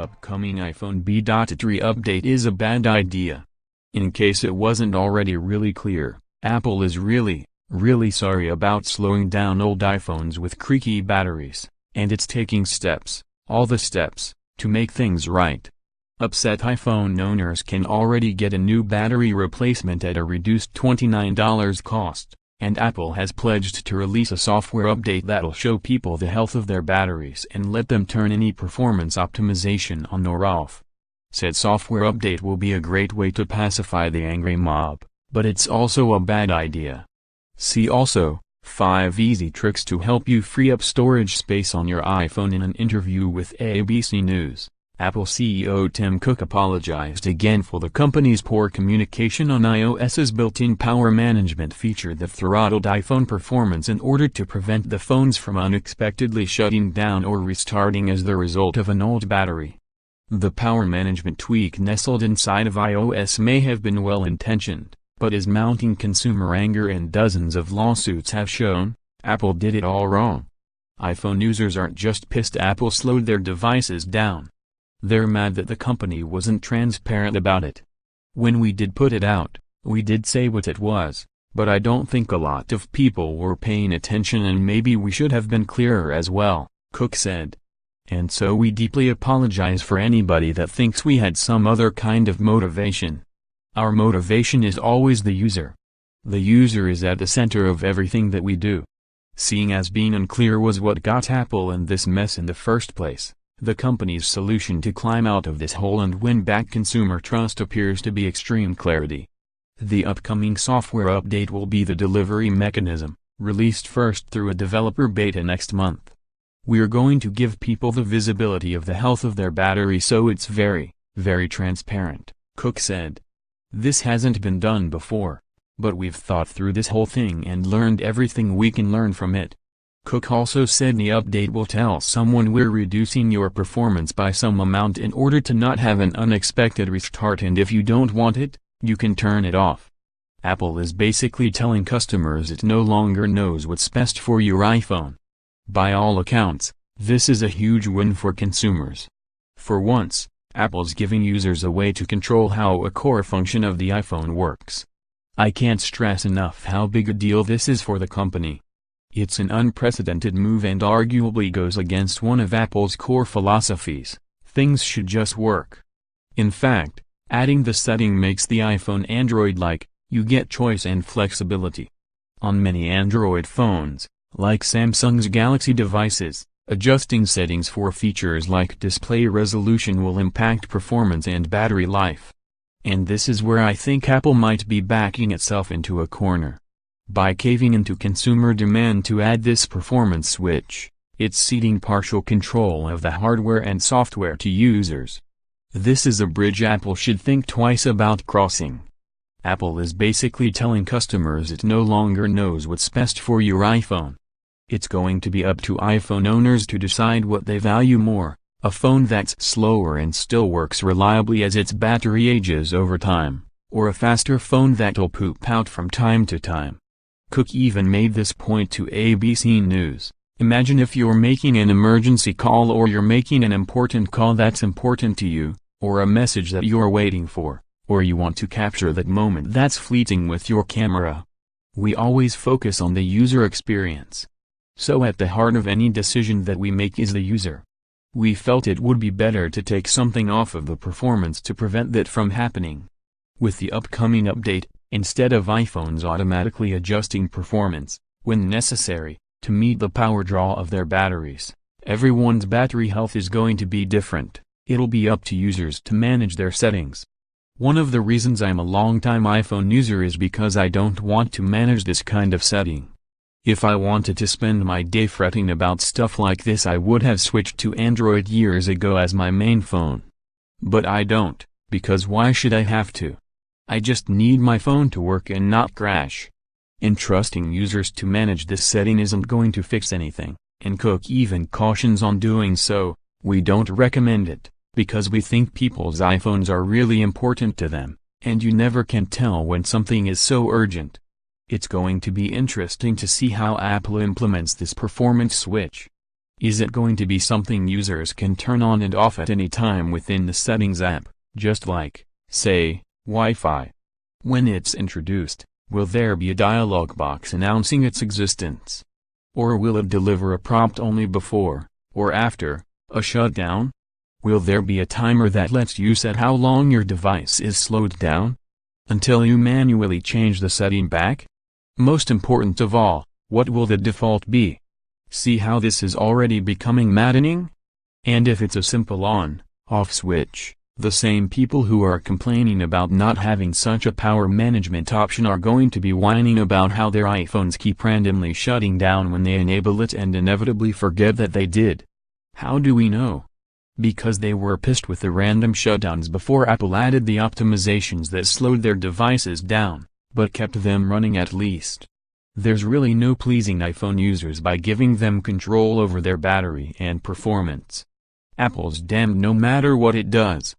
upcoming iPhone b.attery update is a bad idea. In case it wasn't already really clear, Apple is really sorry about slowing down old iPhones with creaky batteries, and it's taking steps, all the steps, to make things right. Upset iPhone owners can already get a new battery replacement at a reduced $29 cost, and Apple has pledged to release a software update that'll show people the health of their batteries and let them turn any performance optimization on or off. Said software update will be a great way to pacify the angry mob, but it's also a bad idea. See also, 5 easy tricks to help you free up storage space on your iPhone. In an interview with ABC News, Apple CEO Tim Cook apologized again for the company's poor communication on iOS's built-in power management feature that throttled iPhone performance in order to prevent the phones from unexpectedly shutting down or restarting as the result of an old battery. The power management tweak nestled inside of iOS may have been well-intentioned, but is mounting consumer anger, and dozens of lawsuits have shown Apple did it all wrong. iPhone users aren't just pissed Apple slowed their devices down. They're mad that the company wasn't transparent about it. When we did put it out, we did say what it was, but I don't think a lot of people were paying attention, and maybe we should have been clearer as well, Cook said. And so we deeply apologize for anybody that thinks we had some other kind of motivation. Our motivation is always the user. The user is at the center of everything that we do. Seeing as being unclear was what got Apple in this mess in the first place, the company's solution to climb out of this hole and win back consumer trust appears to be extreme clarity. The upcoming software update will be the delivery mechanism, released first through a developer beta next month. We're going to give people the visibility of the health of their battery so it's very transparent, Cook said. This hasn't been done before, but we've thought through this whole thing and learned everything we can learn from it. Cook also said the update will tell someone we're reducing your performance by some amount in order to not have an unexpected restart, and if you don't want it, you can turn it off. Apple is basically telling customers it no longer knows what's best for your iPhone. By all accounts, this is a huge win for consumers. For once, Apple's giving users a way to control how a core function of the iPhone works. I can't stress enough how big a deal this is for the company. It's an unprecedented move and arguably goes against one of Apple's core philosophies: things should just work. In fact, adding the setting makes the iPhone Android-like. You get choice and flexibility. On many Android phones, like Samsung's Galaxy devices, adjusting settings for features like display resolution will impact performance and battery life. And this is where I think Apple might be backing itself into a corner. By caving into consumer demand to add this performance switch, it's ceding partial control of the hardware and software to users. This is a bridge Apple should think twice about crossing. Apple is basically telling customers it no longer knows what's best for your iPhone. It's going to be up to iPhone owners to decide what they value more: a phone that's slower and still works reliably as its battery ages over time, or a faster phone that'll poop out from time to time. Cook even made this point to ABC News. Imagine if you're making an emergency call, or you're making an important call that's important to you, or a message that you're waiting for, or you want to capture that moment that's fleeting with your camera. We always focus on the user experience. So at the heart of any decision that we make is the user. We felt it would be better to take something off of the performance to prevent that from happening. With the upcoming update, instead of iPhones automatically adjusting performance, when necessary, to meet the power draw of their batteries, everyone's battery health is going to be different. It'll be up to users to manage their settings. One of the reasons I'm a longtime iPhone user is because I don't want to manage this kind of setting. If I wanted to spend my day fretting about stuff like this, I would have switched to Android years ago as my main phone. But I don't, because why should I have to? I just need my phone to work and not crash. Entrusting users to manage this setting isn't going to fix anything, and Cook even cautions on doing so. We don't recommend it, because we think people's iPhones are really important to them, and you never can tell when something is so urgent. It's going to be interesting to see how Apple implements this performance switch. Is it going to be something users can turn on and off at any time within the Settings app, just like, say, Wi-Fi? When it's introduced, will there be a dialog box announcing its existence? Or will it deliver a prompt only before, or after, a shutdown? Will there be a timer that lets you set how long your device is slowed down? Until you manually change the setting back? Most important of all, what will the default be? See how this is already becoming maddening? And if it's a simple on/off switch, the same people who are complaining about not having such a power management option are going to be whining about how their iPhones keep randomly shutting down when they enable it and inevitably forget that they did. How do we know? Because they were pissed with the random shutdowns before Apple added the optimizations that slowed their devices down, but kept them running at least. There's really no pleasing iPhone users by giving them control over their battery and performance. Apple's damned no matter what it does.